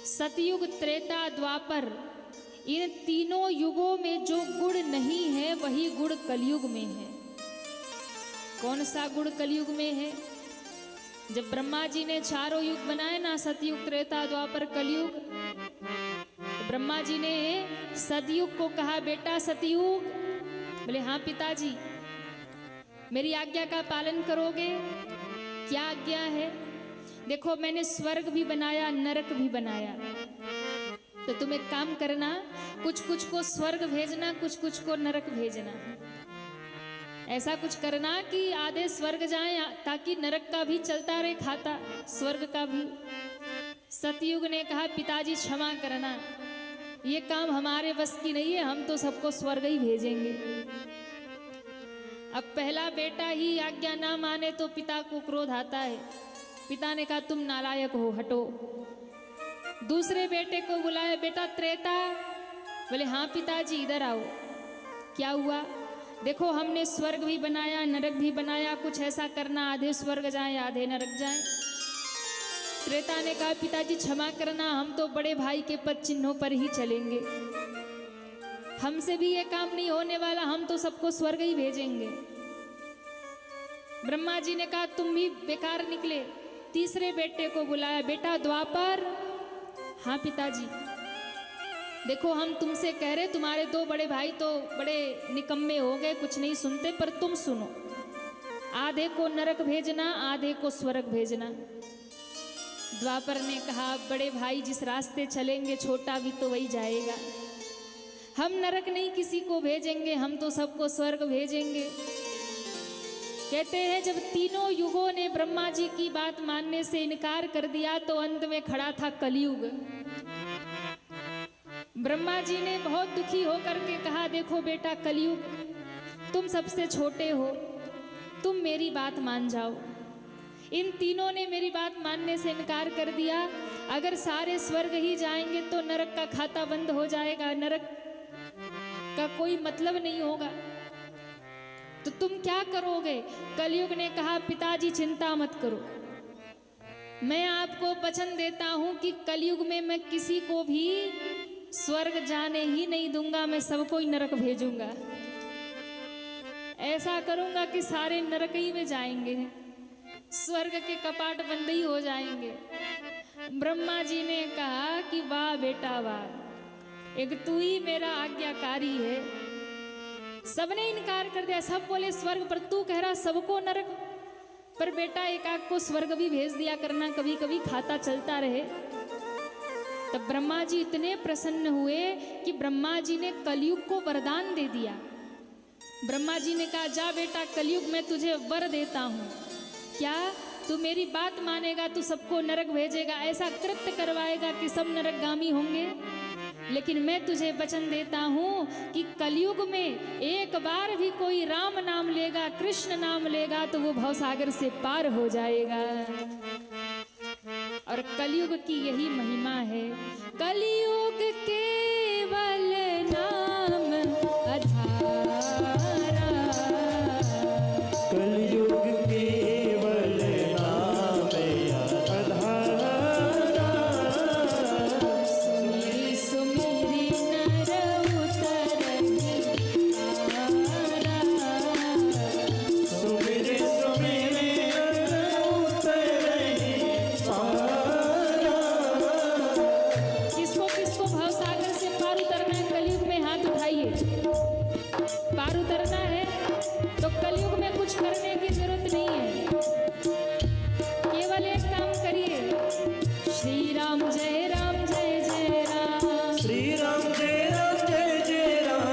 सतयुग, त्रेता, द्वापर, इन तीनों युगों में जो गुण नहीं है वही गुण कलयुग में है। कौन सा गुण कलयुग में है? जब ब्रह्मा जी ने चारों युग बनाए ना, सतयुग, त्रेता, द्वापर, कलयुग, तो ब्रह्मा जी ने सतयुग को कहा, बेटा सतयुग। बोले हाँ पिताजी, मेरी आज्ञा का पालन करोगे? क्या आज्ञा है? देखो मैंने स्वर्ग भी बनाया, नरक भी बनाया, तो तुम एक काम करना, कुछ कुछ को स्वर्ग भेजना, कुछ कुछ को नरक भेजना। ऐसा कुछ करना कि आधे स्वर्ग जाएं, ताकि नरक का भी चलता रहे खाता, स्वर्ग का भी। सतयुग ने कहा, पिताजी क्षमा करना, ये काम हमारे बस की नहीं है, हम तो सबको स्वर्ग ही भेजेंगे। अब पहला बेटा ही आज्ञा ना माने तो पिता को क्रोध आता है। पिता ने कहा, तुम नालायक हो, हटो। दूसरे बेटे को बुलाया, बेटा त्रेता। बोले हाँ पिताजी, इधर आओ। क्या हुआ? देखो हमने स्वर्ग भी बनाया, नरक भी बनाया, कुछ ऐसा करना, आधे स्वर्ग जाएं, आधे नरक जाएं। त्रेता ने कहा, पिताजी क्षमा करना, हम तो बड़े भाई के पद चिन्हों पर ही चलेंगे, हमसे भी ये काम नहीं होने वाला, हम तो सबको स्वर्ग ही भेजेंगे। ब्रह्मा जी ने कहा, तुम भी बेकार निकले। तीसरे बेटे को बुलाया, बेटा द्वापर। हाँ पिताजी, देखो हम तुमसे कह रहे, तुम्हारे दो बड़े भाई तो बड़े निकम्मे हो गए, कुछ नहीं सुनते, पर तुम सुनो, आधे को नरक भेजना, आधे को स्वर्ग भेजना। द्वापर ने कहा, बड़े भाई जिस रास्ते चलेंगे, छोटा भी तो वही जाएगा, हम नरक नहीं किसी को भेजेंगे, हम तो सबको स्वर्ग भेजेंगे। कहते हैं जब तीनों युगों ने ब्रह्मा जी की बात मानने से इनकार कर दिया, तो अंत में खड़ा था कलयुग। ब्रह्मा जी ने बहुत दुखी होकर के कहा, देखो बेटा कलयुग, तुम सबसे छोटे हो, तुम मेरी बात मान जाओ। इन तीनों ने मेरी बात मानने से इनकार कर दिया, अगर सारे स्वर्ग ही जाएंगे तो नरक का खाता बंद हो जाएगा, नरक का कोई मतलब नहीं होगा, तो तुम क्या करोगे? कलयुग ने कहा, पिताजी चिंता मत करो, मैं आपको वचन देता हूं कि कलयुग में मैं किसी को भी स्वर्ग जाने ही नहीं दूंगा, मैं सबको ही नरक भेजूंगा। ऐसा करूंगा कि सारे नरक ही में जाएंगे, स्वर्ग के कपाट बंद ही हो जाएंगे। ब्रह्मा जी ने कहा कि वाह बेटा वाह, एक तू ही मेरा आज्ञाकारी है। सबने इनकार कर दिया, सब बोले स्वर्ग, पर तू कह रहा सबको नरक। पर बेटा एक आग को स्वर्ग भी भेज दिया करना, कभी कभी खाता चलता रहे। तब ब्रह्मा जी इतने प्रसन्न हुए कि ब्रह्मा जी ने कलयुग को वरदान दे दिया। ब्रह्मा जी ने कहा, जा बेटा कलयुग मैं तुझे वर देता हूँ, क्या तू मेरी बात मानेगा, तू सबको नरक भेजेगा, ऐसा कृत्य करवाएगा कि सब नरकगामी होंगे। लेकिन मैं तुझे वचन देता हूँ कि कलयुग में एक बार भी कोई राम नाम लेगा, कृष्ण नाम लेगा, तो वो भवसागर से पार हो जाएगा। और कलयुग की यही महिमा है, कलयुग केवल नाम अधारा, कलयुग केवल नाम अधारा, सुमिरि सुमिरि नर उतरहि आरा, सुमिरि सुमिरि नर उतरहि आरा। किसको किसको भवसागर से पार उतरना है कलयुग में? हाथ उठाइए। पार उतरना है तो कलयुग में कुछ करने की जरूरत नहीं है, केवल एक काम करिए, श्री राम जय राम जय जय राम, श्री राम जय राम जय जय राम,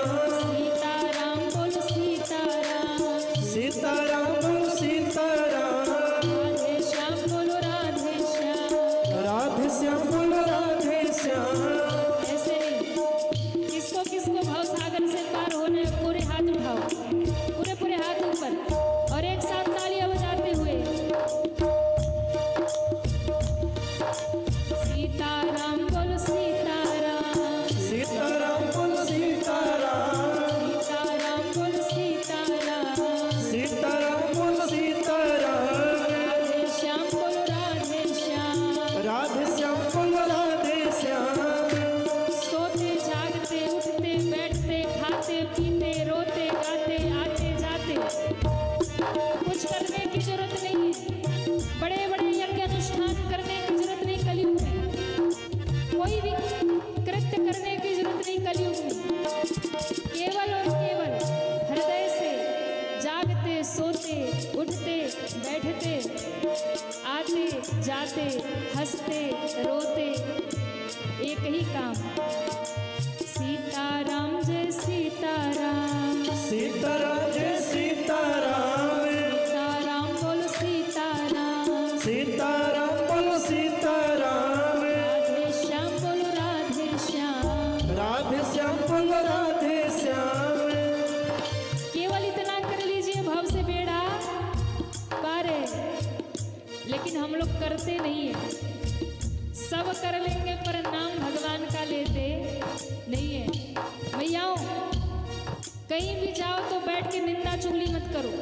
सीताराम बोल सीताराम, सीताराम बोल सीताराम, राधे श्याम बोलो राधे श्याम, राधे श्याम बोल राधे श्याम। ऐसे नहीं, किसको किसको भवसागर से पार होना है, पूरे हाथ उठाओ, पूरे पूरे हाथ ऊपर, और एक साथ तालियां बजाते हुए, सीताराम यही काम। सीताराम जय सीताराम, सीताराम जय सीताराम, सीताराम बोलो सीताराम, सीताराम बोलो सीताराम, राधे श्याम बोलो राधे श्याम, राधे श्याम बोलो राधे श्याम। केवल इतना कर लीजिए भव से बेड़ा पार है। लेकिन हम लोग करते नहीं है। सब कर लेंगे पर नाम भगवान का लेते नहीं है। भैयाओ कहीं भी जाओ तो बैठ के निंदा चुगली मत करो।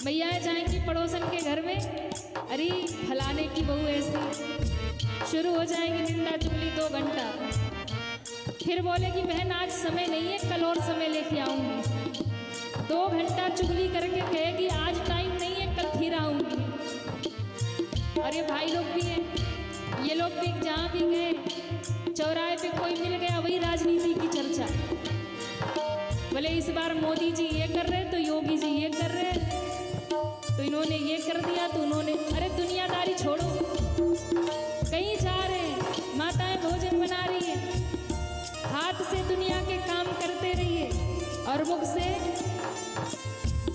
भैया जाएंगी पड़ोसन के घर में, अरे फलाने की बहू ऐसी, शुरू हो जाएंगी निंदा चुगली 2 घंटा। फिर बोलेगी बहन आज समय नहीं है, कल और समय लेके आऊंगी। 2 घंटा चुगली करके कहेगी आज टाइम नहीं है, कल फिर आऊंगी। और ये भाई लोग भी हैं, ये लोग भी जहाँ भी गए चौराहे पे कोई मिल गया वही राजनीति की चर्चा। बोले इस बार मोदी जी ये कर रहे तो योगी जी ये कर रहे, तो इन्होंने ये कर दिया तो उन्होंने। अरे दुनियादारी छोड़ो, कहीं जा रहे हैं, माताएं भोजन बना रही है, हाथ से दुनिया के काम करते रहिए और मुख से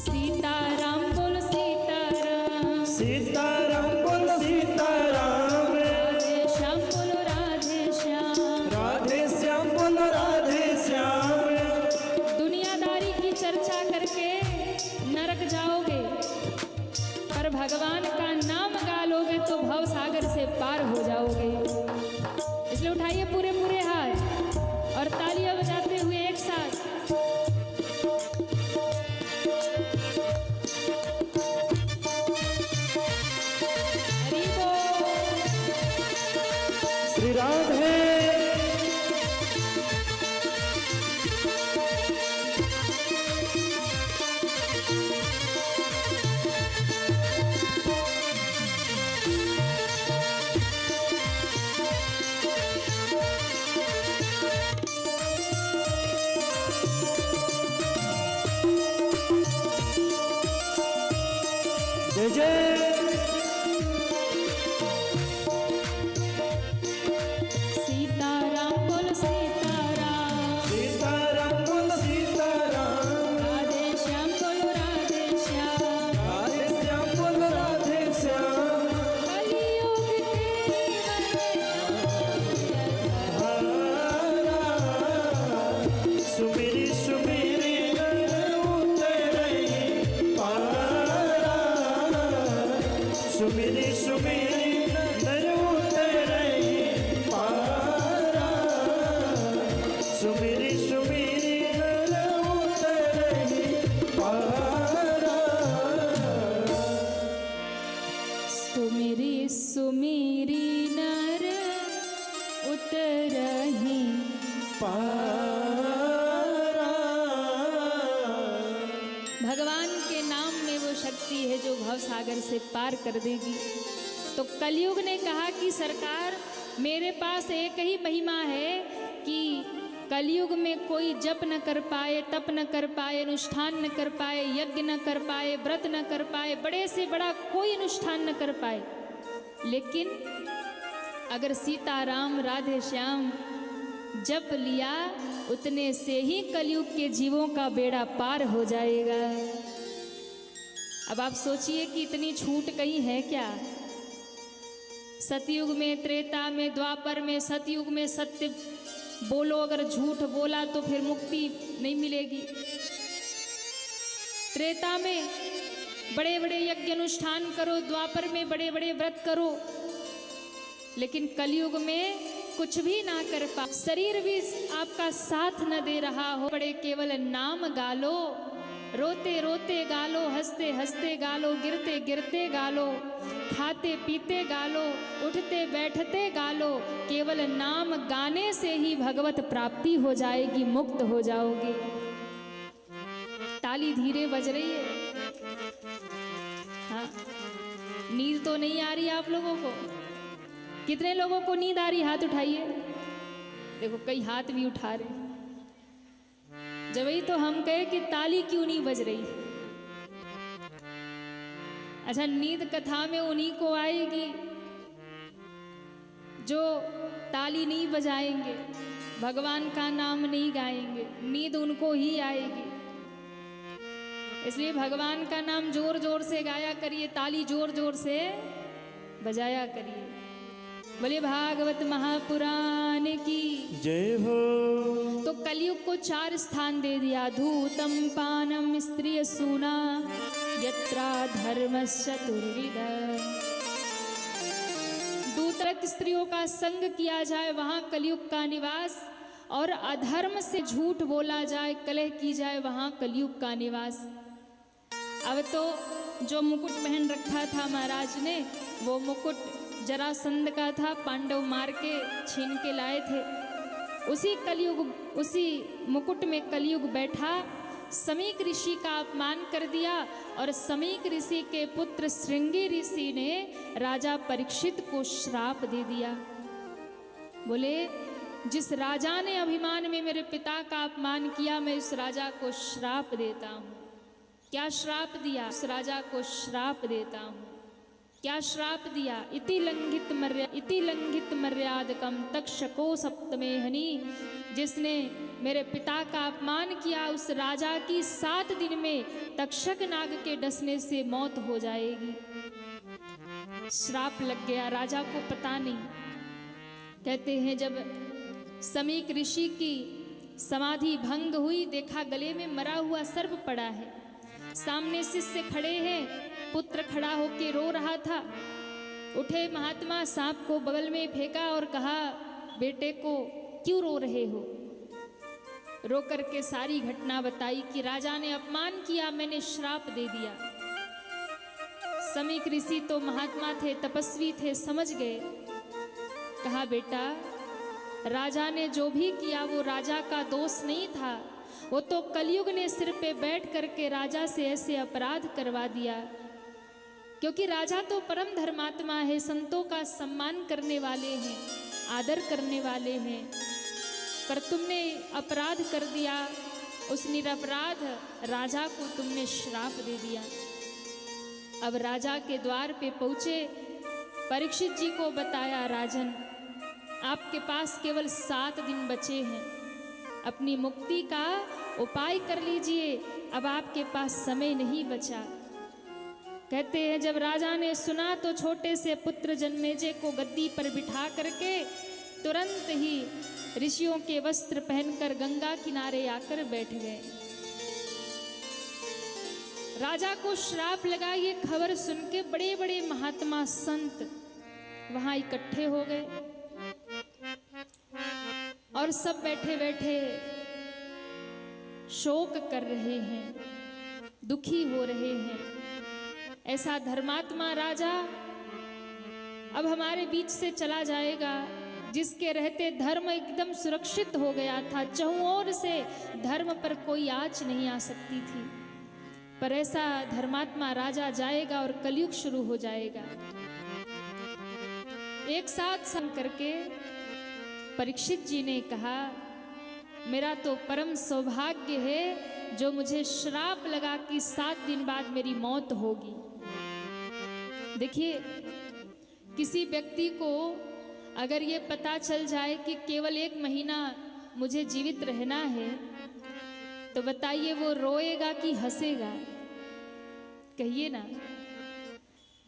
सीताराम बोलो सीताराम, सीताराम बोलो सीताराम, राधे श्याम बोलो राधे श्याम, राधे श्याम बोलो राधे श्याम। दुनियादारी की चर्चा करके नरक जाओगे, पर भगवान का नाम गा लोगे तो भव सागर से पार हो जाओगे। इसलिए उठाइए पूरे पूरे हाथ और तालियां बजाते हुए एक साथ। हरि बोल। श्री राधे जय जय। सीताराम बोलो सीताराम, सीताराम बोलो सीताराम, राधे श्याम बोलो राधे श्याम, राधे श्याम बोलो राधे श्याम। कलियुग सुमिरी सुमिरी उतरई पारा, सुमिरी सुमिरी उतरई पारा, सुमिरी सुमिरी उतरई पारा। सुमिरी सुमिरी नर उतरहि पारा। भगवान के नाम में वो शक्ति है जो भव सागर से पार कर देगी। तो कलयुग ने कहा कि सरकार मेरे पास एक ही महिमा है कि कलयुग में कोई जप न कर पाए, तप न कर पाए, अनुष्ठान न कर पाए, यज्ञ न कर पाए, व्रत न कर पाए, बड़े से बड़ा कोई अनुष्ठान न कर पाए। लेकिन अगर सीताराम राधे श्याम जप लिया उतने से ही कलयुग के जीवों का बेड़ा पार हो जाएगा। अब आप सोचिए कि इतनी छूट कहीं है क्या? सतयुग में, त्रेता में, द्वापर में, सतयुग में सत्य बोलो, अगर झूठ बोला तो फिर मुक्ति नहीं मिलेगी। त्रेता में बड़े बड़े यज्ञ अनुष्ठान करो, द्वापर में बड़े बड़े व्रत करो, लेकिन कलयुग में कुछ भी ना कर पा, शरीर भी आपका साथ न दे रहा हो, बड़े केवल नाम गालो, रोते रोते गालो, हंसते हंसते गालो, गिरते गिरते गालो, खाते पीते गालो, उठते बैठते गालो। केवल नाम गाने से ही भगवत प्राप्ति हो जाएगी, मुक्त हो जाओगे। ताली धीरे बज रही है। हाँ, नींद तो नहीं आ रही आप लोगों को? कितने लोगों को नींद आ रही? हाथ उठाइए। देखो कई हाथ भी उठा रहे। जब वही तो हम कहे कि ताली क्यों नहीं बज रही। अच्छा, नींद कथा में उन्हीं को आएगी जो ताली नहीं बजाएंगे, भगवान का नाम नहीं गाएंगे, नींद उनको ही आएगी। इसलिए भगवान का नाम जोर जोर से गाया करिए, ताली जोर जोर से बजाया करिए। बोले भागवत महापुराण की जय हो। तो कलयुग को 4 स्थान दे दिया। धूतम पानम स्त्रिय सूना यत्रा धर्मश्चतुर्विध। दूतरत स्त्रियों का संग किया जाए वहां कलयुग का निवास, और अधर्म से झूठ बोला जाए, कलह की जाए, वहां कलयुग का निवास। अब तो जो मुकुट पहन रखा था महाराज ने, वो मुकुट जरासंध का था, पांडव मार के छीन के लाए थे। उसी मुकुट में कलयुग बैठा, समीक ऋषि का अपमान कर दिया, और समीक ऋषि के पुत्र श्रृंगी ऋषि ने राजा परीक्षित को श्राप दे दिया। बोले जिस राजा ने अभिमान में मेरे पिता का अपमान किया, मैं इस राजा को श्राप देता हूँ। क्या श्राप दिया? उस राजा को श्राप देता हूँ। क्या श्राप दिया? इति लंघित मर्यादकम तक्षको सप्तमे हनि। जिसने मेरे पिता का अपमान किया, उस राजा की 7 दिन में तक्षक नाग के डसने से मौत हो जाएगी। श्राप लग गया, राजा को पता नहीं। कहते हैं जब समीक ऋषि की समाधि भंग हुई, देखा गले में मरा हुआ सर्प पड़ा है, सामने शिष्य खड़े हैं, पुत्र खड़ा होके रो रहा था। उठे महात्मा, सांप को बगल में फेंका और कहा, बेटे को क्यों रो रहे हो? रो करके सारी घटना बताई कि राजा ने अपमान किया, मैंने श्राप दे दिया। समीक ऋषि तो महात्मा थे, तपस्वी थे, समझ गए। कहा बेटा, राजा ने जो भी किया वो राजा का दोष नहीं था, वो तो कलयुग ने सिर पे बैठ करके राजा से ऐसे अपराध करवा दिया। क्योंकि राजा तो परम धर्मात्मा है, संतों का सम्मान करने वाले हैं, आदर करने वाले हैं, पर तुमने अपराध कर दिया। उस निरपराध राजा को तुमने श्राप दे दिया। अब राजा के द्वार पे पहुंचे, परीक्षित जी को बताया, राजन आपके पास केवल 7 दिन बचे हैं, अपनी मुक्ति का उपाय कर लीजिए, अब आपके पास समय नहीं बचा। कहते हैं जब राजा ने सुना तो छोटे से पुत्र जन्मेजय को गद्दी पर बिठा करके तुरंत ही ऋषियों के वस्त्र पहनकर गंगा किनारे आकर बैठ गए। राजा को श्राप लगा, ये खबर सुन के बड़े बड़े महात्मा संत वहां इकट्ठे हो गए, और सब बैठे बैठे शोक कर रहे हैं, दुखी हो रहे हैं। ऐसा धर्मात्मा राजा अब हमारे बीच से चला जाएगा, जिसके रहते धर्म एकदम सुरक्षित हो गया था, चहुं ओर से धर्म पर कोई आँच नहीं आ सकती थी। पर ऐसा धर्मात्मा राजा जाएगा और कलयुग शुरू हो जाएगा। एक साथ संग करके परीक्षित जी ने कहा, मेरा तो परम सौभाग्य है जो मुझे श्राप लगा कि 7 दिन बाद मेरी मौत होगी। देखिए, किसी व्यक्ति को अगर ये पता चल जाए कि केवल 1 महीना मुझे जीवित रहना है, तो बताइए वो रोएगा कि हंसेगा? कहिए ना।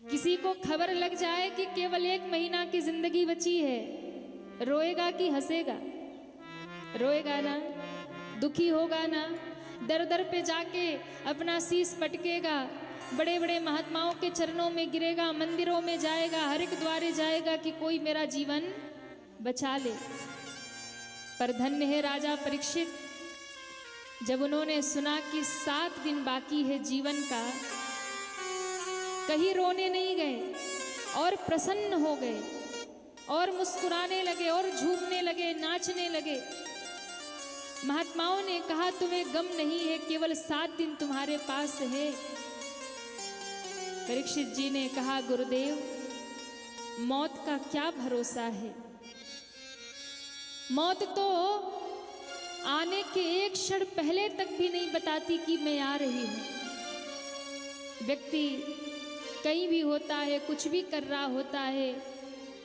किसी को खबर लग जाए कि केवल 1 महीना की जिंदगी बची है, रोएगा कि हंसेगा? रोएगा ना, दुखी होगा ना, दर दर पे जाके अपना शीश पटकेगा, बड़े बड़े महात्माओं के चरणों में गिरेगा, मंदिरों में जाएगा, हर एक द्वारे जाएगा कि कोई मेरा जीवन बचा ले। पर धन्य है राजा परीक्षित, जब उन्होंने सुना कि 7 दिन बाकी है जीवन का, कहीं रोने नहीं गए और प्रसन्न हो गए और मुस्कुराने लगे और झूमने लगे, नाचने लगे। महात्माओं ने कहा, तुम्हें गम नहीं है, केवल 7 दिन तुम्हारे पास है। परीक्षित जी ने कहा, गुरुदेव, मौत का क्या भरोसा है? मौत तो आने के 1 क्षण पहले तक भी नहीं बताती कि मैं आ रही हूं। व्यक्ति कहीं भी होता है, कुछ भी कर रहा होता है,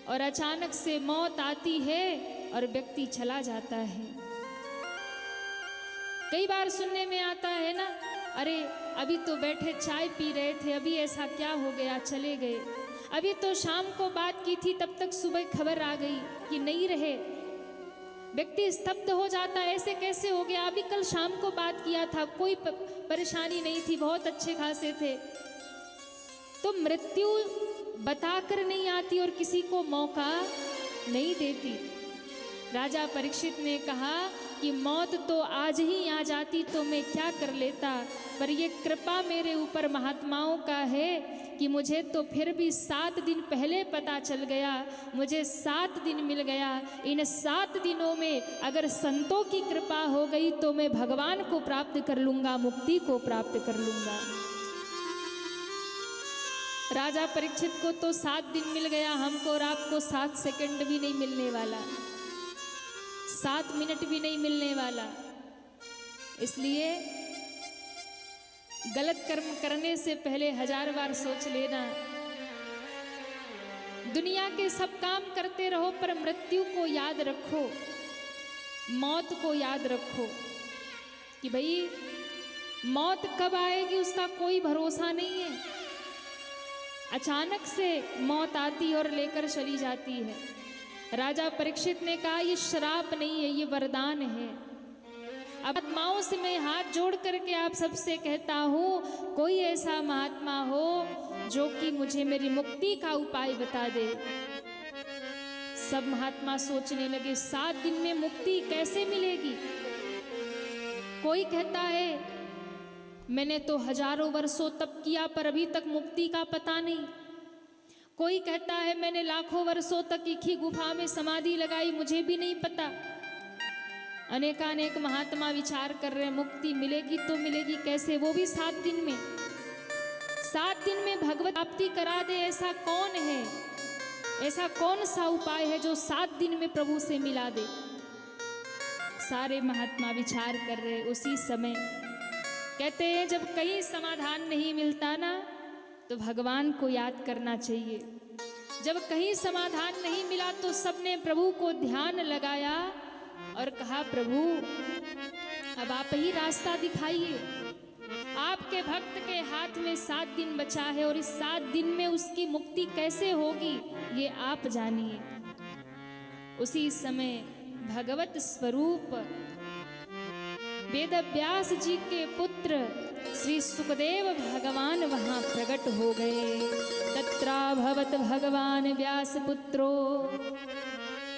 और अचानक से मौत आती है और व्यक्ति चला जाता है। कई बार सुनने में आता है ना, अरे अभी तो बैठे चाय पी रहे थे, अभी ऐसा क्या हो गया, चले गए। अभी तो शाम को बात की थी, तब तक सुबह खबर आ गई कि नहीं रहे। व्यक्ति स्तब्ध हो जाता है, ऐसे कैसे हो गया, अभी कल शाम को बात किया था, कोई परेशानी नहीं थी, बहुत अच्छे खासे थे। तो मृत्यु बताकर नहीं आती और किसी को मौका नहीं देती। राजा परीक्षित ने कहा कि मौत तो आज ही आ जाती तो मैं क्या कर लेता, पर ये कृपा मेरे ऊपर महात्माओं का है कि मुझे तो फिर भी 7 दिन पहले पता चल गया, मुझे 7 दिन मिल गया। इन 7 दिनों में अगर संतों की कृपा हो गई तो मैं भगवान को प्राप्त कर लूँगा, मुक्ति को प्राप्त कर लूँगा। राजा परीक्षित को तो 7 दिन मिल गया, हमको और आपको 7 सेकंड भी नहीं मिलने वाला, 7 मिनट भी नहीं मिलने वाला। इसलिए गलत कर्म करने से पहले 1000 बार सोच लेना। दुनिया के सब काम करते रहो पर मृत्यु को याद रखो, मौत को याद रखो कि भाई मौत कब आएगी उसका कोई भरोसा नहीं है। अचानक से मौत आती और लेकर चली जाती है। राजा परीक्षित ने कहा ये श्राप नहीं है, ये वरदान है। अब महात्माओं से मैं हाथ जोड़ करके आप सबसे कहता हूँ, कोई ऐसा महात्मा हो जो कि मुझे मेरी मुक्ति का उपाय बता दे। सब महात्मा सोचने लगे 7 दिन में मुक्ति कैसे मिलेगी। कोई कहता है मैंने तो हजारों वर्षों तप किया पर अभी तक मुक्ति का पता नहीं। कोई कहता है मैंने लाखों वर्षों तक एक ही गुफा में समाधि लगाई, मुझे भी नहीं पता। अनेकानेक महात्मा विचार कर रहे हैं मुक्ति मिलेगी तो मिलेगी कैसे, वो भी 7 दिन में। 7 दिन में भगवत प्राप्ति करा दे ऐसा कौन है, ऐसा कौन सा उपाय है जो 7 दिन में प्रभु से मिला दे। सारे महात्मा विचार कर रहे। उसी समय कहते हैं जब कहीं समाधान नहीं मिलता ना तो भगवान को याद करना चाहिए। जब कहीं समाधान नहीं मिला तो सबने प्रभु को ध्यान लगाया और कहा प्रभु अब आप ही रास्ता दिखाइए। आपके भक्त के हाथ में 7 दिन बचा है और इस 7 दिन में उसकी मुक्ति कैसे होगी ये आप जानिए। उसी समय भगवत स्वरूप वेद व्यास जी के पुत्र श्री सुखदेव भगवान वहां प्रकट हो गए। तत्राभवत भगवान व्यास पुत्रो,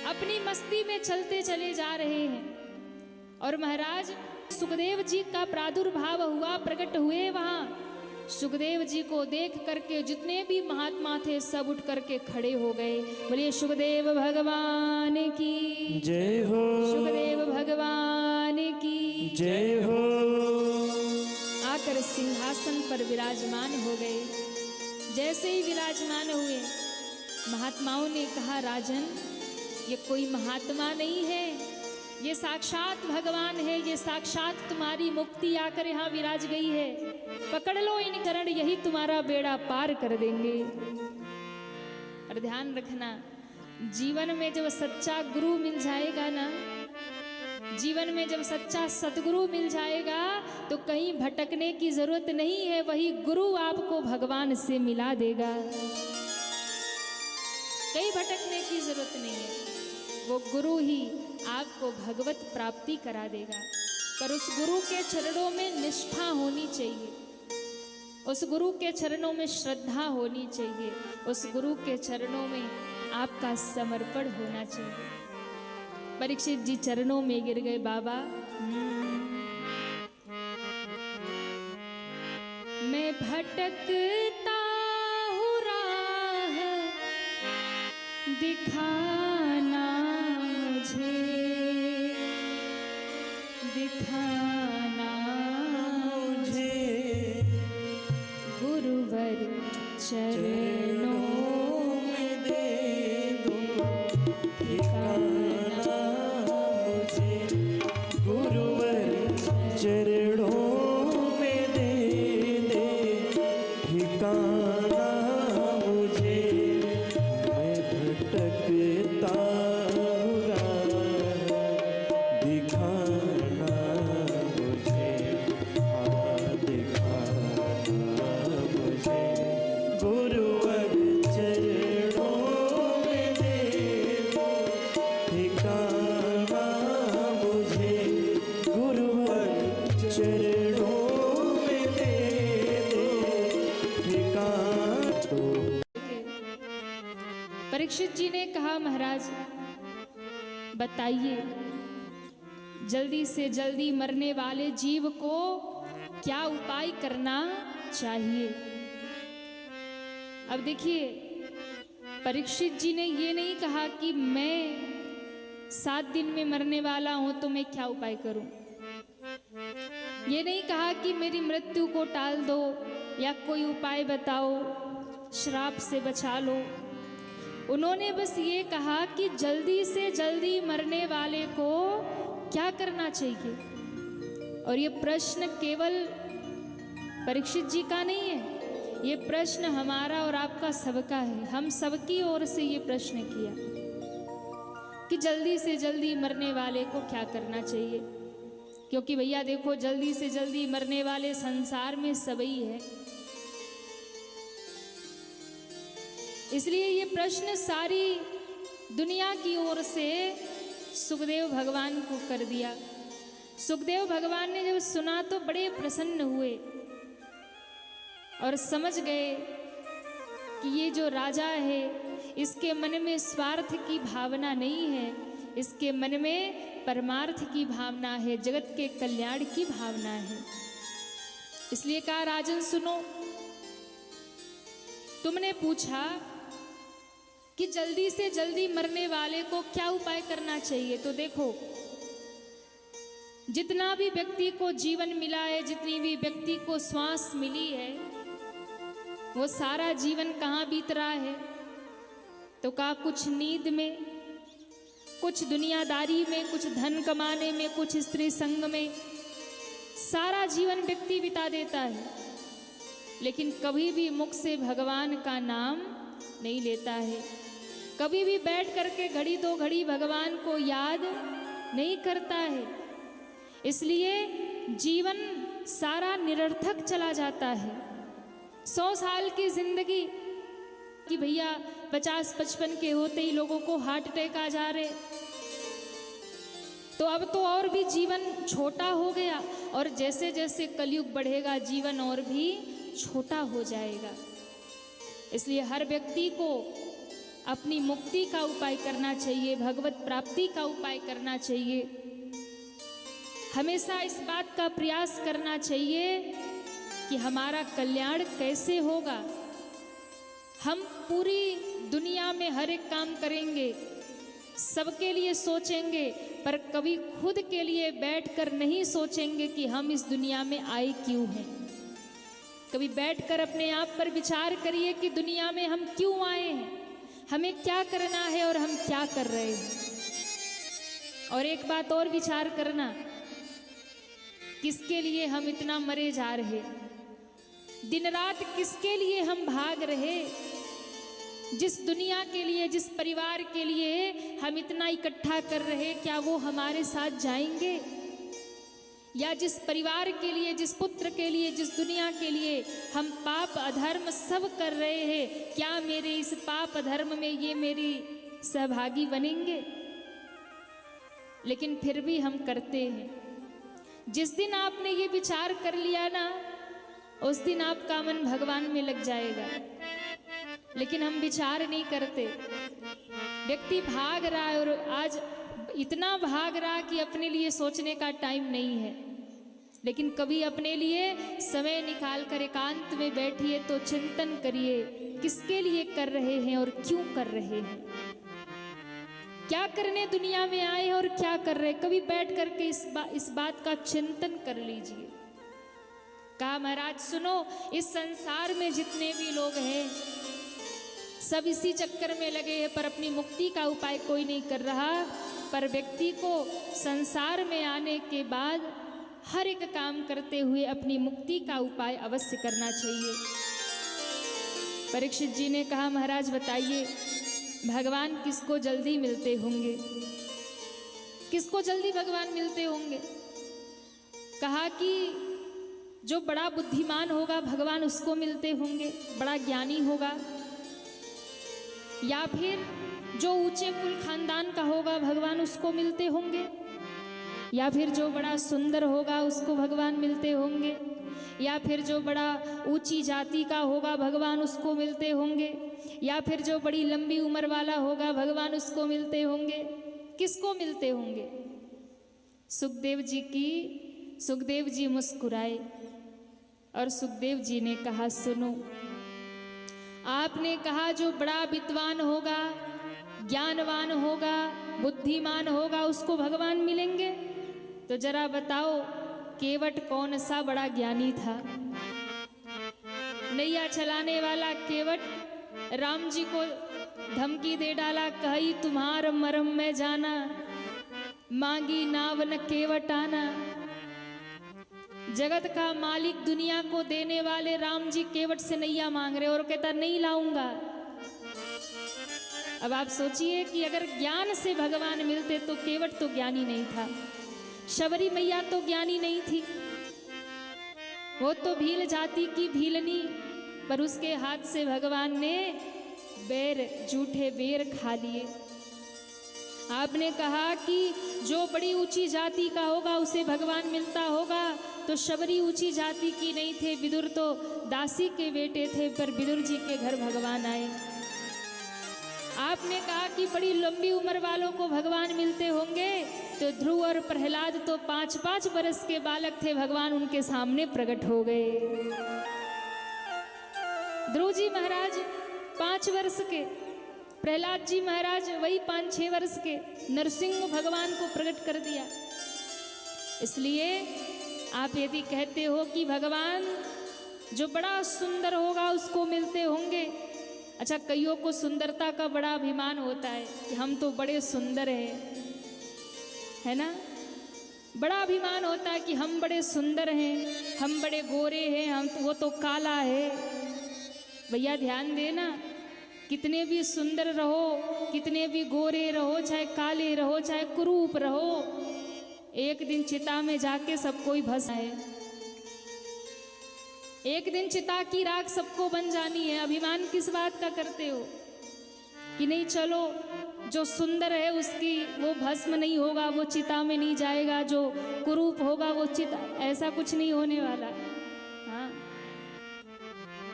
अपनी मस्ती में चलते चले जा रहे हैं और महाराज सुखदेव जी का प्रादुर्भाव हुआ, प्रकट हुए वहां। सुखदेव जी को देख करके जितने भी महात्मा थे सब उठ करके खड़े हो गए। बोलिए सुखदेव भगवान की जय हो, सुखदेव भगवान की जय हो। आकर सिंहासन पर विराजमान हो गए। जैसे ही विराजमान हुए महात्माओं ने कहा राजन ये कोई महात्मा नहीं है, ये साक्षात भगवान है, ये साक्षात तुम्हारी मुक्ति आकर यहाँ विराज गई है। पकड़ लो इन चरण, यही तुम्हारा बेड़ा पार कर देंगे। और ध्यान रखना जीवन में जब सच्चा गुरु मिल जाएगा ना, जीवन में जब सच्चा सतगुरु मिल जाएगा तो कहीं भटकने की जरूरत नहीं है, वही गुरु आपको भगवान से मिला देगा। कहीं भटकने की जरूरत नहीं है, वो गुरु ही आपको भगवत प्राप्ति करा देगा। पर उस गुरु के चरणों में निष्ठा होनी चाहिए, उस गुरु के चरणों में श्रद्धा होनी चाहिए, उस गुरु के चरणों में आपका समर्पण होना चाहिए। परीक्षित जी चरणों में गिर गए। बाबा मैं भटकता हूँ राह दिखाना मुझे, दिखाना मुझे गुरुवर चरणों में दे दो ठिकाना मुझे, गुरुवर चरणों में दे ठिकाना मुझे। मैं भटक परीक्षित जी ने कहा, महाराज बताइए, जल्दी से जल्दी मरने वाले जीव को क्या उपाय करना चाहिए। अब देखिए, परीक्षित जी ने ये नहीं कहा कि मैं 7 दिन में मरने वाला हूं तो मैं क्या उपाय करूं। ये नहीं कहा कि मेरी मृत्यु को टाल दो या कोई उपाय बताओ, श्राप से बचा लो। उन्होंने बस ये कहा कि जल्दी से जल्दी मरने वाले को क्या करना चाहिए। और ये प्रश्न केवल परीक्षित जी का नहीं है, ये प्रश्न हमारा और आपका सबका है। हम सबकी ओर से ये प्रश्न किया कि जल्दी से जल्दी मरने वाले को क्या करना चाहिए। क्योंकि भैया देखो, जल्दी से जल्दी मरने वाले संसार में सभी है। इसलिए ये प्रश्न सारी दुनिया की ओर से सुखदेव भगवान को कर दिया। सुखदेव भगवान ने जब सुना तो बड़े प्रसन्न हुए और समझ गए कि ये जो राजा है, इसके मन में स्वार्थ की भावना नहीं है, इसके मन में परमार्थ की भावना है, जगत के कल्याण की भावना है। इसलिए कहा, राजन सुनो, तुमने पूछा कि जल्दी से जल्दी मरने वाले को क्या उपाय करना चाहिए। तो देखो, जितना भी व्यक्ति को जीवन मिला है, जितनी भी व्यक्ति को श्वास मिली है, वो सारा जीवन कहाँ बीत रहा है। तो कहा, कुछ नींद में, कुछ दुनियादारी में, कुछ धन कमाने में, कुछ स्त्री संग में, सारा जीवन व्यक्ति बिता देता है, लेकिन कभी भी मुख से भगवान का नाम नहीं लेता है। कभी भी बैठ करके घड़ी 2 घड़ी भगवान को याद नहीं करता है। इसलिए जीवन सारा निरर्थक चला जाता है। 100 साल की जिंदगी कि भैया 50-55 के होते ही लोगों को हार्ट अटैक आ जा रहे, तो अब तो और भी जीवन छोटा हो गया, और जैसे जैसे कलयुग बढ़ेगा जीवन और भी छोटा हो जाएगा। इसलिए हर व्यक्ति को अपनी मुक्ति का उपाय करना चाहिए, भगवत प्राप्ति का उपाय करना चाहिए। हमेशा इस बात का प्रयास करना चाहिए कि हमारा कल्याण कैसे होगा। हम पूरी दुनिया में हर एक काम करेंगे, सबके लिए सोचेंगे, पर कभी खुद के लिए बैठकर नहीं सोचेंगे कि हम इस दुनिया में आए क्यों हैं। कभी बैठकर अपने आप पर विचार करिए कि दुनिया में हम क्यों आए हैं, हमें क्या करना है और हम क्या कर रहे हैं। और एक बात और विचार करना, किसके लिए हम इतना मरे जा रहे, दिन रात किसके लिए हम भाग रहे। जिस दुनिया के लिए, जिस परिवार के लिए हम इतना इकट्ठा कर रहे, क्या वो हमारे साथ जाएंगे? या जिस परिवार के लिए, जिस पुत्र के लिए, जिस दुनिया के लिए हम पाप अधर्म सब कर रहे हैं, क्या मेरे इस पाप अधर्म में ये मेरी सहभागी बनेंगे? लेकिन फिर भी हम करते हैं। जिस दिन आपने ये विचार कर लिया ना, उस दिन आपका मन भगवान में लग जाएगा। लेकिन हम विचार नहीं करते। व्यक्ति भाग रहा है और आज इतना भाग रहा कि अपने लिए सोचने का टाइम नहीं है। लेकिन कभी अपने लिए समय निकाल कर एकांत में बैठिए तो चिंतन करिए, किसके लिए कर रहे हैं और क्यों कर रहे हैं, क्या करने दुनिया में आए और क्या कर रहे। कभी बैठ करके इस बात का चिंतन कर लीजिए। कहा, महाराज सुनो, इस संसार में जितने भी लोग हैं सब इसी चक्कर में लगे हैं, पर अपनी मुक्ति का उपाय कोई नहीं कर रहा। पर व्यक्ति को संसार में आने के बाद हर एक काम करते हुए अपनी मुक्ति का उपाय अवश्य करना चाहिए। परीक्षित जी ने कहा, महाराज बताइए, भगवान किसको जल्दी मिलते होंगे, किसको जल्दी भगवान मिलते होंगे? कहा कि जो बड़ा बुद्धिमान होगा भगवान उसको मिलते होंगे, बड़ा ज्ञानी होगा, या फिर जो ऊंचे कुल खानदान का होगा भगवान उसको मिलते होंगे, या फिर जो बड़ा सुंदर होगा उसको भगवान मिलते होंगे, या फिर जो बड़ा ऊंची जाति का होगा भगवान उसको मिलते होंगे, या फिर जो बड़ी लंबी उम्र वाला होगा भगवान उसको मिलते होंगे? किसको मिलते होंगे? सुखदेव जी मुस्कुराए और सुखदेव जी ने कहा, सुनो, आपने कहा जो बड़ा विद्वान होगा, ज्ञानवान होगा, बुद्धिमान होगा उसको भगवान मिलेंगे। तो जरा बताओ केवट कौन सा बड़ा ज्ञानी था? नैया चलाने वाला केवट राम जी को धमकी दे डाला, कही तुम्हार मरम में जाना, मांगी नाव न केवट आना। जगत का मालिक, दुनिया को देने वाले राम जी केवट से नैया मांग रहे और कहता नहीं लाऊंगा। अब आप सोचिए कि अगर ज्ञान से भगवान मिलते तो केवट तो ज्ञानी नहीं था, शबरी मैया तो ज्ञानी नहीं थी, वो तो भील जाति की भीलनी, पर उसके हाथ से भगवान ने झूठे बेर खा लिए। आपने कहा कि जो बड़ी ऊंची जाति का होगा उसे भगवान मिलता होगा, तो शबरी ऊंची जाति की नहीं थे, विदुर तो दासी के बेटे थे, पर विदुर जी के घर भगवान आए। आपने कहा कि बड़ी लंबी उम्र वालों को भगवान मिलते होंगे, तो ध्रुव और प्रहलाद तो 5-5 वर्ष के बालक थे, भगवान उनके सामने प्रकट हो गए। ध्रुव जी महाराज 5 वर्ष के, प्रहलाद जी महाराज वही 5-6 वर्ष के, नरसिंह भगवान को प्रकट कर दिया। इसलिए आप यदि कहते हो कि भगवान जो बड़ा सुंदर होगा उसको मिलते होंगे, अच्छा, कईयों को सुंदरता का बड़ा अभिमान होता है कि हम तो बड़े सुंदर हैं, है ना? बड़ा अभिमान होता है कि हम बड़े सुंदर हैं, हम बड़े गोरे हैं, वो तो काला है। भैया ध्यान देना, कितने भी सुंदर रहो, कितने भी गोरे रहो, चाहे काले रहो, चाहे कुरूप रहो, एक दिन चिता में जाके सबको ही भस्म है। एक दिन चिता की राख सबको बन जानी है। अभिमान किस बात का करते हो कि नहीं, चलो जो सुंदर है उसकी वो भस्म नहीं होगा, वो चिता में नहीं जाएगा, जो कुरूप होगा वो चिता, ऐसा कुछ नहीं होने वाला। हाँ,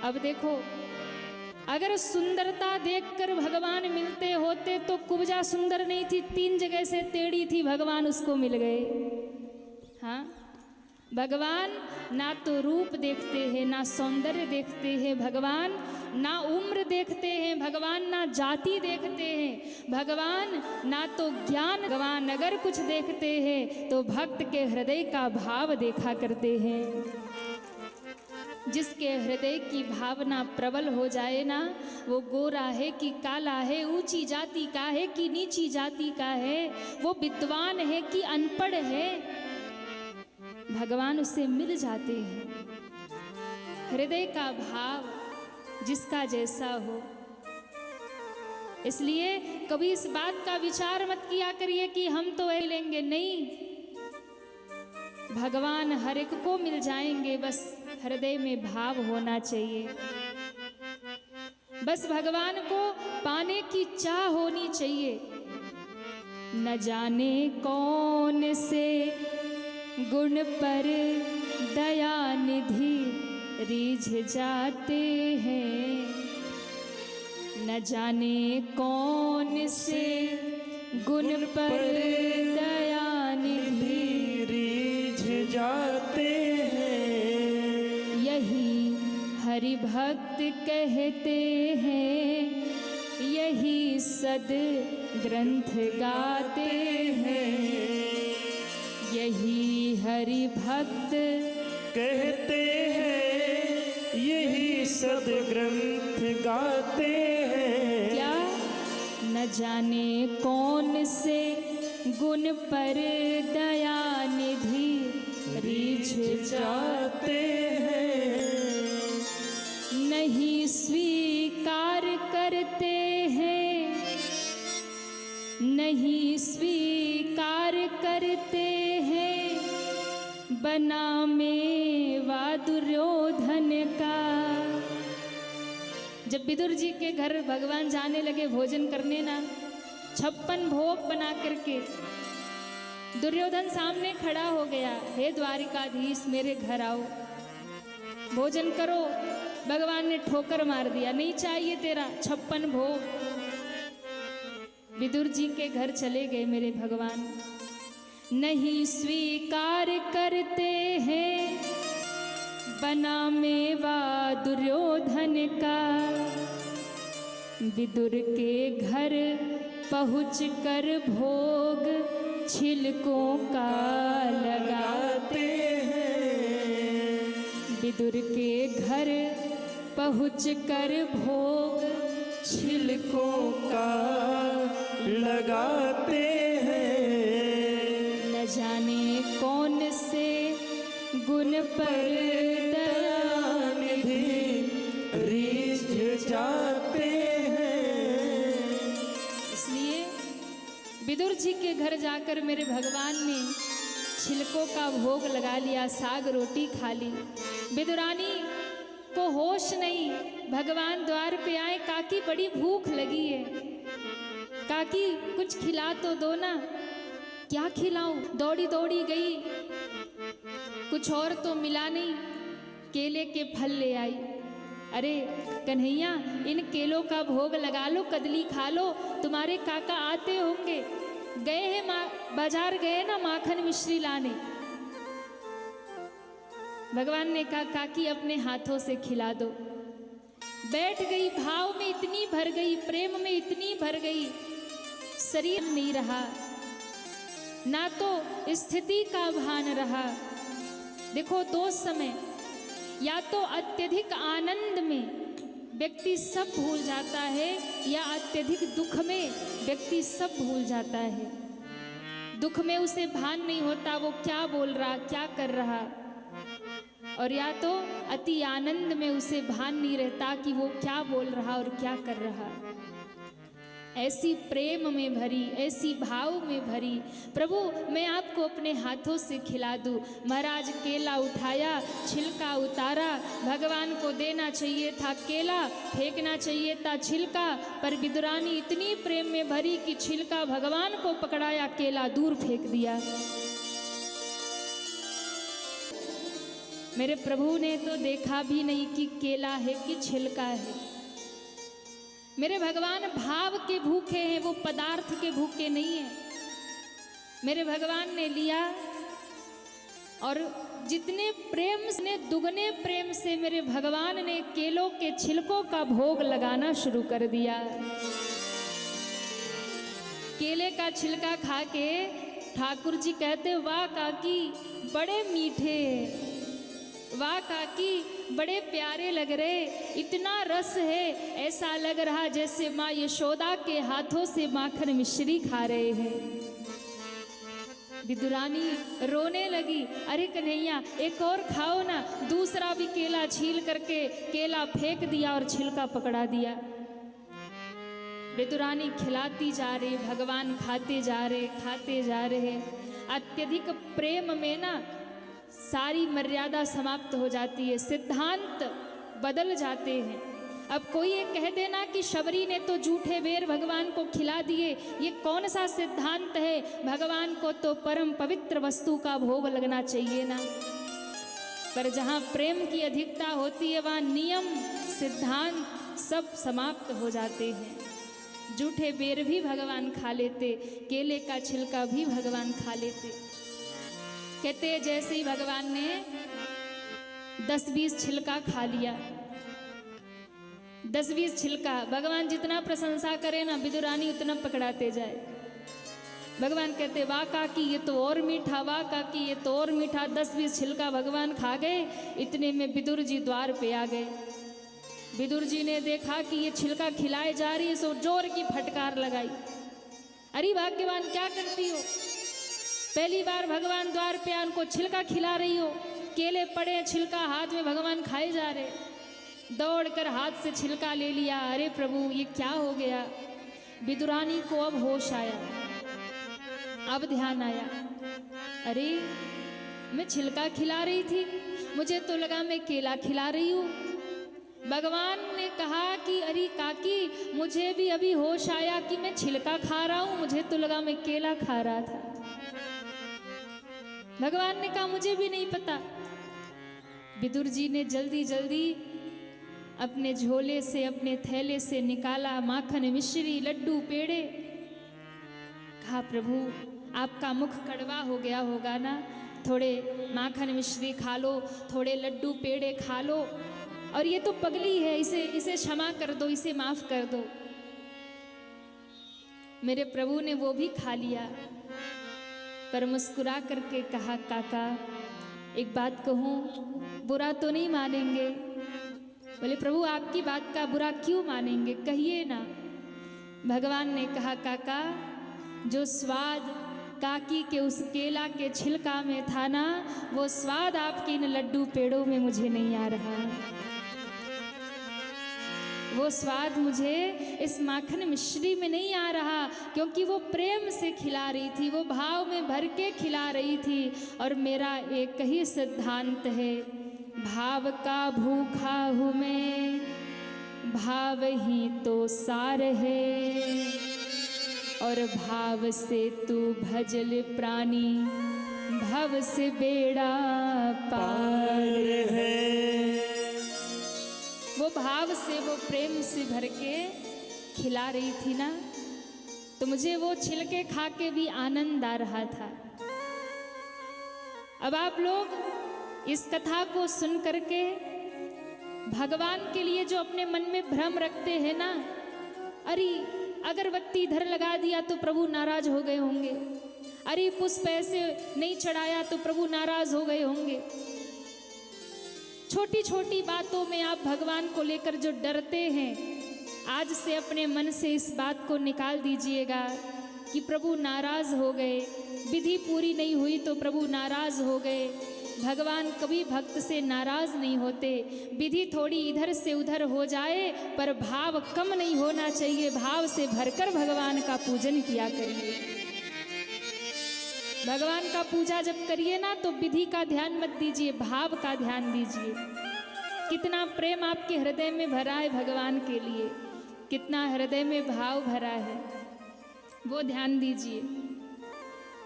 अब देखो, अगर सुंदरता देखकर भगवान मिलते होते तो कुब्जा सुंदर नहीं थी, 3 जगह से टेढ़ी थी, भगवान उसको मिल गए। हाँ, भगवान ना तो रूप देखते हैं, ना सौंदर्य देखते हैं, भगवान ना उम्र देखते हैं, भगवान ना जाति देखते हैं, भगवान ना तो ज्ञान, भगवान अगर कुछ देखते हैं तो भक्त के हृदय का भाव देखा करते हैं। जिसके हृदय की भावना प्रबल हो जाए ना, वो गोरा है कि काला है, ऊंची जाति का है कि नीची जाति का है, वो विद्वान है कि अनपढ़ है, भगवान उससे मिल जाते हैं। हृदय का भाव जिसका जैसा हो। इसलिए कभी इस बात का विचार मत किया करिए कि हम तो ये लेंगे, नहीं, भगवान हर एक को मिल जाएंगे, बस हृदय में भाव होना चाहिए, बस भगवान को पाने की चाह होनी चाहिए। न जाने कौन से गुण पर दया निधि रीझ जाते हैं, न जाने कौन से गुण पर दया निधि रीझ जाते हैं। यही हरि भक्त कहते हैं, यही सद ग्रंथ गाते हैं, यही हरि भक्त कहते हैं, यही सदग्रंथ गाते हैं। क्या न जाने कौन से गुण पर दया निधि रीझ जाते हैं। नहीं स्वीकार करते हैं, नहीं स्वीकार करते हैं, बना मेवा दुर्योधन का। जब विदुर जी के घर भगवान जाने लगे भोजन करने ना, 56 भोग बना करके, दुर्योधन सामने खड़ा हो गया, हे द्वारिकाधीश मेरे घर आओ, भोजन करो। भगवान ने ठोकर मार दिया, नहीं चाहिए तेरा 56 भोग। विदुर जी के घर चले गए मेरे भगवान। नहीं स्वीकार करते हैं बना मेवा दुर्योधन का, विदुर के घर पहुँच कर भोग छिलकों का लगाते हैं। विदुर के घर पहुँच कर भोग छिलकों का लगाते हैं। न जाने कौन से गुण पर दयानिधि रीझ जाते हैं। इसलिए विदुर जी के घर जाकर मेरे भगवान ने छिलकों का भोग लगा लिया, साग रोटी खा ली। विदुरानी को होश नहीं, भगवान द्वार पे आए, काकी बड़ी भूख लगी है, काकी कुछ खिला तो दो ना। क्या खिलाऊं? दौड़ी दौड़ी गई, कुछ और तो मिला नहीं, केले के फल ले आई। अरे कन्हैया, इन केलों का भोग लगा लो, कदली खा लो, तुम्हारे काका आते होंगे, गए हैं बाजार गए ना माखन मिश्री लाने। भगवान ने कहा काकी अपने हाथों से खिला दो। बैठ गई, भाव में इतनी भर गई, प्रेम में इतनी भर गई, शरीर नहीं रहा, ना तो स्थिति का भान रहा। देखो दो समय, या तो अत्यधिक आनंद में व्यक्ति सब भूल जाता है, या अत्यधिक दुख में व्यक्ति सब भूल जाता है। दुख में उसे भान नहीं होता वो क्या बोल रहा, क्या कर रहा, और या तो अति आनंद में उसे भान नहीं रहता कि वो क्या बोल रहा और क्या कर रहा। ऐसी प्रेम में भरी, ऐसी भाव में भरी, प्रभु मैं आपको अपने हाथों से खिला दूं। महाराज केला उठाया, छिलका उतारा, भगवान को देना चाहिए था केला, फेंकना चाहिए था छिलका, पर विदुरानी इतनी प्रेम में भरी कि छिलका भगवान को पकड़ाया, केला दूर फेंक दिया। मेरे प्रभु ने तो देखा भी नहीं कि केला है कि छिलका है। मेरे भगवान भाव के भूखे हैं, वो पदार्थ के भूखे नहीं हैं। मेरे भगवान ने लिया और जितने प्रेम से, दुगने प्रेम से मेरे भगवान ने केलों के छिलकों का भोग लगाना शुरू कर दिया। केले का छिलका खा के ठाकुर जी कहते, वाह काकी बड़े मीठे, वाह काकी बड़े प्यारे लग रहे, इतना रस है, ऐसा लग रहा जैसे माँ यशोदा के हाथों से माखन मिश्री खा रहे हैं। विदुरानी रोने लगी, अरे कन्हैया एक और खाओ ना। दूसरा भी केला छील करके केला फेंक दिया और छिलका पकड़ा दिया। विदुरानी खिलाती जा रही, भगवान खाते जा रहे, खाते जा रहे। अत्यधिक प्रेम में ना सारी मर्यादा समाप्त हो जाती है, सिद्धांत बदल जाते हैं। अब कोई ये कह देना कि शबरी ने तो जूठे बेर भगवान को खिला दिए, ये कौन सा सिद्धांत है? भगवान को तो परम पवित्र वस्तु का भोग लगना चाहिए ना। पर जहाँ प्रेम की अधिकता होती है वहाँ नियम सिद्धांत सब समाप्त हो जाते हैं। जूठे बेर भी भगवान खा लेते, केले का छिलका भी भगवान खा लेते। कहते जैसे ही भगवान ने 10-20 छिलका खा लिया, 10-20 छिलका, भगवान जितना प्रशंसा करे ना विदुरानी उतना पकड़ाते जाए। भगवान कहते वाह काकी ये तो और मीठा, वाह काकी ये तो और मीठा। 10-20 छिलका भगवान खा गए। इतने में विदुर जी द्वार पे आ गए। विदुर जी ने देखा कि ये छिलका खिलाए जा रही है, सो जोर की फटकार लगाई, अरे भाग्यवान क्या करती हो, पहली बार भगवान द्वार पे उनको छिलका खिला रही हो, केले पड़े छिलका हाथ में भगवान खाए जा रहे। दौड़कर हाथ से छिलका ले लिया। अरे प्रभु ये क्या हो गया? विदुरानी को अब होश आया, अब ध्यान आया, अरे मैं छिलका खिला रही थी, मुझे तो लगा मैं केला खिला रही हूँ। भगवान ने कहा कि अरे काकी मुझे भी अभी होश आया कि मैं छिलका खा रहा हूँ, मुझे तो लगा मैं केला खा रहा था। भगवान ने कहा मुझे भी नहीं पता। विदुर जी ने जल्दी जल्दी अपने झोले से, अपने थैले से निकाला माखन, मिश्री, लड्डू, पेड़े। कहा प्रभु आपका मुख कड़वा हो गया होगा ना, थोड़े माखन मिश्री खा लो, थोड़े लड्डू पेड़े खा लो, और ये तो पगली है, इसे क्षमा कर दो, इसे माफ कर दो। मेरे प्रभु ने वो भी खा लिया, पर मुस्कुरा करके कहा काका एक बात कहूँ, बुरा तो नहीं मानेंगे? बोले प्रभु आपकी बात का बुरा क्यों मानेंगे, कहिए ना। भगवान ने कहा काका जो स्वाद काकी के उस केला के छिलका में था ना, वो स्वाद आपके इन लड्डू पेड़ों में मुझे नहीं आ रहा। वो स्वाद मुझे इस माखन मिश्री में नहीं आ रहा, क्योंकि वो प्रेम से खिला रही थी, वो भाव में भर के खिला रही थी। और मेरा एक ही सिद्धांत है, भाव का भूखा हूँ मैं, भाव ही तो सार है। और भाव से तू भजल प्राणी, भव से बेड़ा पार है। वो भाव से, वो प्रेम से भर के खिला रही थी ना, तो मुझे वो छिलके खा के भी आनंद आ रहा था। अब आप लोग इस कथा को सुन करके भगवान के लिए जो अपने मन में भ्रम रखते हैं ना, अरे अगरबत्ती इधर लगा दिया तो प्रभु नाराज हो गए होंगे, अरे पुष्प ऐसे नहीं चढ़ाया तो प्रभु नाराज हो गए होंगे। छोटी छोटी बातों में आप भगवान को लेकर जो डरते हैं, आज से अपने मन से इस बात को निकाल दीजिएगा कि प्रभु नाराज हो गए, विधि पूरी नहीं हुई तो प्रभु नाराज हो गए। भगवान कभी भक्त से नाराज नहीं होते। विधि थोड़ी इधर से उधर हो जाए पर भाव कम नहीं होना चाहिए, भाव से भरकर भगवान का पूजन किया करिए। भगवान का पूजा जब करिए ना तो विधि का ध्यान मत दीजिए, भाव का ध्यान दीजिए। कितना प्रेम आपके हृदय में भरा है भगवान के लिए, कितना हृदय में भाव भरा है, वो ध्यान दीजिए।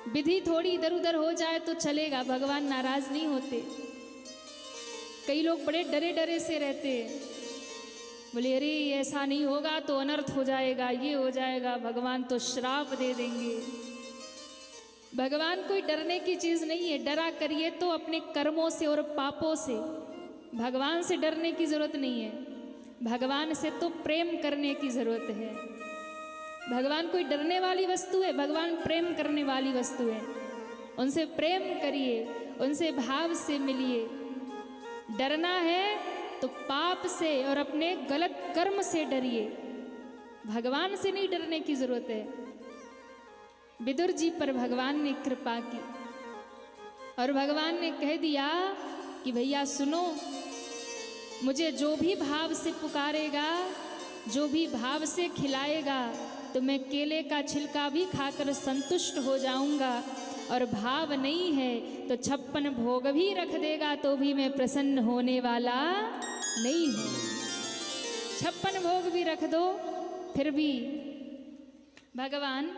विधि थोड़ी इधर उधर हो जाए तो चलेगा, भगवान नाराज नहीं होते। कई लोग बड़े डरे डरे से रहते हैं, बोले अरे ऐसा नहीं होगा तो अनर्थ हो जाएगा, ये हो जाएगा, भगवान तो श्राप दे देंगे। भगवान कोई डरने की चीज नहीं है, डरा करिए तो अपने कर्मों से और पापों से। भगवान से डरने की जरूरत नहीं है, भगवान से तो प्रेम करने की जरूरत है। भगवान कोई डरने वाली वस्तु है, भगवान प्रेम करने वाली वस्तु है। उनसे प्रेम करिए, उनसे भाव से मिलिए। डरना है तो पाप से और अपने गलत कर्म से डरिए, भगवान से नहीं डरने की जरूरत है। विदुर जी पर भगवान ने कृपा की और भगवान ने कह दिया कि भैया सुनो, मुझे जो भी भाव से पुकारेगा, जो भी भाव से खिलाएगा, तो मैं केले का छिलका भी खाकर संतुष्ट हो जाऊंगा। और भाव नहीं है तो 56 भोग भी रख देगा तो भी मैं प्रसन्न होने वाला नहीं हूँ। 56 भोग भी रख दो फिर भी भगवान